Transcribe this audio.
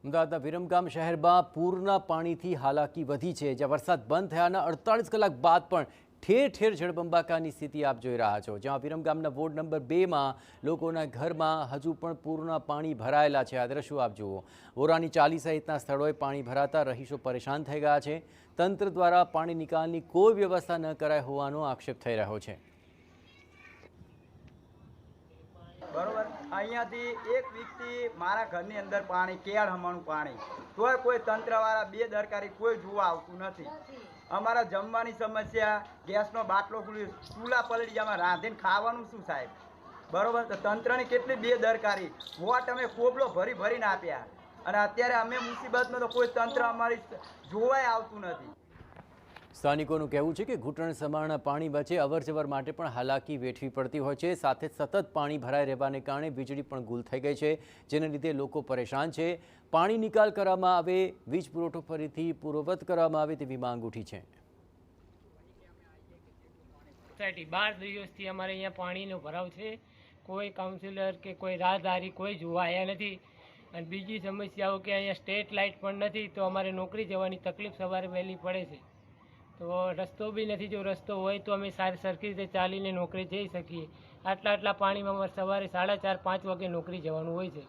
અમદાવાદના વિરમગામ શહેરમાં પૂરના પાણીથી હાલાકી વધી છે, જ્યાં વરસાદ બંધ થયાના 48 કલાક બાદ પણ ઠેર ઠેર જળબંબાકારની સ્થિતિ આપ જોઈ રહ્યા છો, જ્યાં વિરમગામના વોર્ડ નંબર 2માં લોકોના ઘરમાં હજુ પણ પૂરના પાણી ભરાયેલા છે। આ દ્રશ્યો આપ જુઓ। ઓરાની ચાલી સહિતના સ્થળોએ પાણી ભરાતા રહીશો પરેશાન થઈ ગયા છે। તંત્ર દ્વારા પાણી નિકાલની કોઈ વ્યવસ્થા ન કરાઈ હોવાનો આક્ષેપ થઈ રહ્યો છે। બરોબર, અહીંયાથી એક વીકથી મારા ઘરની અંદર પાણી કેળ હમણું પાણી, તોય કોઈ તંત્રવાળા બેદરકારી કોઈ જોવા આવતું નથી। અમારા જમવાની સમસ્યા, ગેસનો બાટલો ખુલ્લી, ચૂલા પલળી જમાં રાંધીને ખાવાનું શું સાહેબ? બરોબર, તો તંત્રની કેટલી બેદરકારી। વોટ અમે કોબલો ભરી ભરીને આપ્યા અને અત્યારે અમે મુસીબતમાં તો કોઈ તંત્ર અમારી જોવાય આવતું નથી। સ્થાનિકોનું કહેવું છે કે ઘૂંટણ સમાણના પાણી વચ્ચે અવરજવર માટે પણ હાલાકી વેઠવી પડતી હોય છે। સાથે સતત પાણી ભરાઈ રહેવાને કારણે વીજળી પણ ગુલ થઈ ગઈ છે, જેને લીધે લોકો પરેશાન છે। પાણી નિકાલ કરવામાં આવે, વીજ પુરવઠો ફરીથી પૂર્વવત કરવામાં આવે તેવી માંગ ઉઠી છે। 12 દિવસથી અમારે અહીંયા પાણીનો ભરાવ છે, કોઈ કાઉન્સિલર કે કોઈ રાહદારી કોઈ જોવા આવ્યા નથી। અને બીજી સમસ્યાઓ કે અહીંયા સ્ટ્રીટ લાઇટ પણ નથી, તો અમારે નોકરી જવાની તકલીફ સવારે વહેલી પડે છે। તો રસ્તો બી નથી, જો રસ્તો હોય તો અમે સરખી રીતે ચાલીને નોકરી જઈ શકીએ। આટલા પાણીમાં અમારે સવારે 4:30-5 વાગે નોકરી જવાનું હોય છે।